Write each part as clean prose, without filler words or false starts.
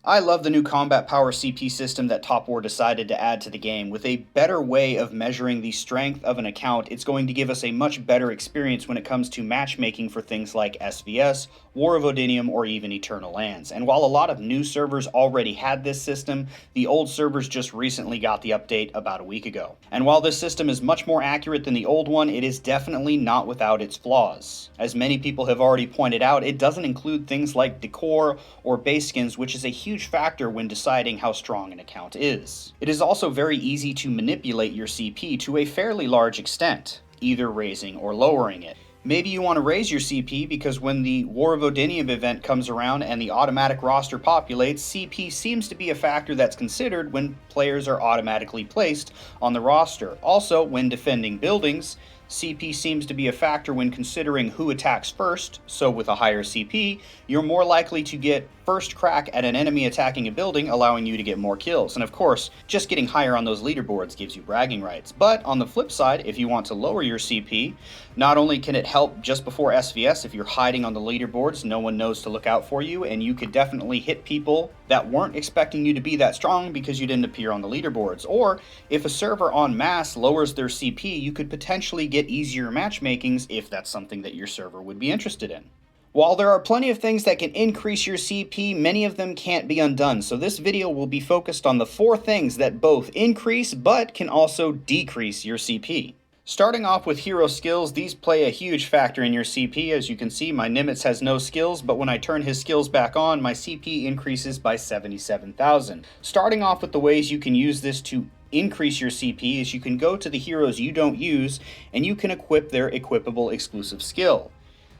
I love the new combat power CP system that topwar decided to add to the game. With a better way of measuring the strength of an account, it's going to give us a much better experience when it comes to matchmaking for things like SVS, War of Odinium, or even Eternal Lands. And while a lot of new servers already had this system, the old servers just recently got the update about a week ago. And while this system is much more accurate than the old one, it is definitely not without its flaws. As many people have already pointed out, it doesn't include things like decor or base skins, which is a huge factor when deciding how strong an account is. It is also very easy to manipulate your CP to a fairly large extent, either raising or lowering it. Maybe you want to raise your CP because when the War of Odinium event comes around and the automatic roster populates, CP seems to be a factor that's considered when players are automatically placed on the roster. Also, when defending buildings, CP seems to be a factor when considering who attacks first, so with a higher CP, you're more likely to get first crack at an enemy attacking a building, allowing you to get more kills. And of course, just getting higher on those leaderboards gives you bragging rights. But on the flip side, if you want to lower your CP, not only can it help just before SVS, if you're hiding on the leaderboards, no one knows to look out for you, and you could definitely hit people that weren't expecting you to be that strong because you didn't appear on the leaderboards. Or if a server en masse lowers their CP, you could potentially get easier matchmakings if that's something that your server would be interested in. While there are plenty of things that can increase your CP, many of them can't be undone, so this video will be focused on the 4 things that both increase but can also decrease your CP. Starting off with hero skills, these play a huge factor in your CP. As you can see, my Nimitz has no skills, but when I turn his skills back on, my CP increases by 77,000. Starting off with the ways you can use this to increase your CP is you can go to the heroes you don't use and you can equip their equipable exclusive skill.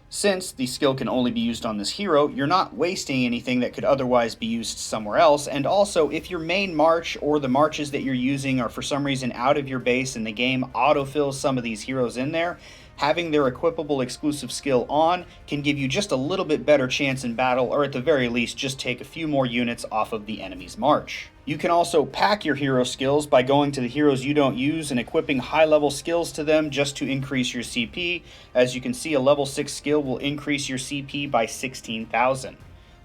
Since the skill can only be used on this hero, you're not wasting anything that could otherwise be used somewhere else, and also if your main march or the marches that you're using are for some reason out of your base and the game autofills some of these heroes in there, having their equipable exclusive skill on can give you just a little bit better chance in battle, or at the very least just take a few more units off of the enemy's march. You can also pack your hero skills by going to the heroes you don't use and equipping high-level skills to them just to increase your CP. As you can see, a level 6 skill will increase your CP by 16,000.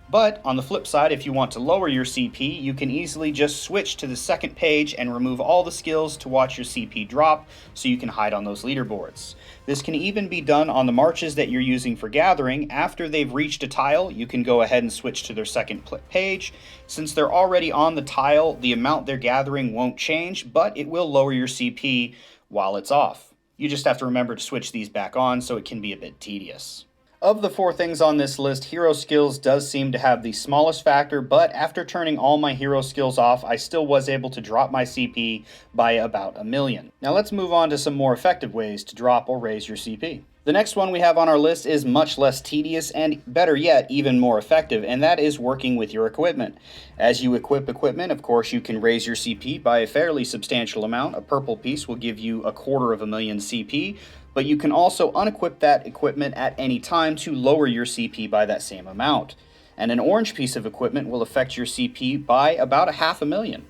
But on the flip side, if you want to lower your CP, you can easily just switch to the second page and remove all the skills to watch your CP drop so you can hide on those leaderboards. This can even be done on the marches that you're using for gathering. After they've reached a tile, you can go ahead and switch to their second page. Since they're already on the tile, the amount they're gathering won't change, but it will lower your CP while it's off. You just have to remember to switch these back on, so it can be a bit tedious. Of the 4 things on this list, hero skills does seem to have the smallest factor, but after turning all my hero skills off, I still was able to drop my CP by about 1 million. Now let's move on to some more effective ways to drop or raise your CP. The next one we have on our list is much less tedious and, better yet, even more effective, and that is working with your equipment. As you equip equipment, of course, you can raise your CP by a fairly substantial amount. A purple piece will give you 250,000 CP, but you can also unequip that equipment at any time to lower your CP by that same amount. And an orange piece of equipment will affect your CP by about 500,000.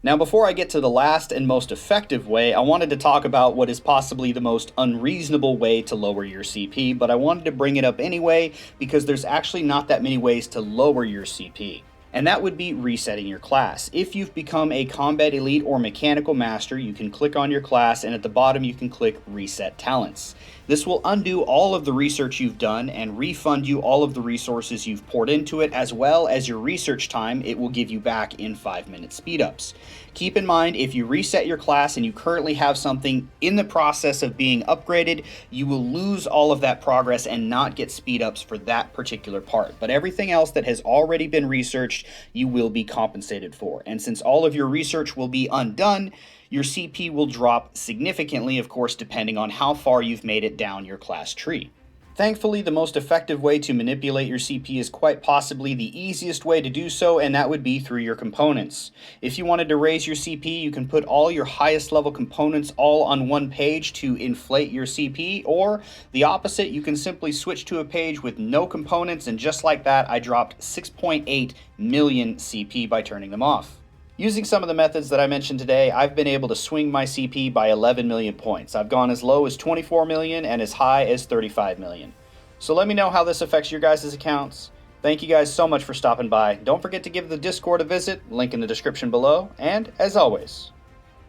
Now, before I get to the last and most effective way, I wanted to talk about what is possibly the most unreasonable way to lower your CP, but I wanted to bring it up anyway because there's actually not that many ways to lower your CP. And that would be resetting your class. If you've become a combat elite or mechanical master, you can click on your class and at the bottom you can click reset talents. This will undo all of the research you've done and refund you all of the resources you've poured into it, as well as your research time it will give you back in 5-minute speedups. Keep in mind, if you reset your class and you currently have something in the process of being upgraded, you will lose all of that progress and not get speedups for that particular part. But everything else that has already been researched, you will be compensated for. And since all of your research will be undone, your CP will drop significantly, of course, depending on how far you've made it down your class tree. Thankfully, the most effective way to manipulate your CP is quite possibly the easiest way to do so, and that would be through your components. If you wanted to raise your CP, you can put all your highest level components all on one page to inflate your CP, or the opposite, you can simply switch to a page with no components, and just like that, I dropped 6.8 million CP by turning them off. Using some of the methods that I mentioned today, I've been able to swing my CP by 11 million points. I've gone as low as 24 million and as high as 35 million. So let me know how this affects your guys' accounts. Thank you guys so much for stopping by. Don't forget to give the Discord a visit, link in the description below, and as always,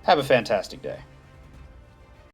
have a fantastic day.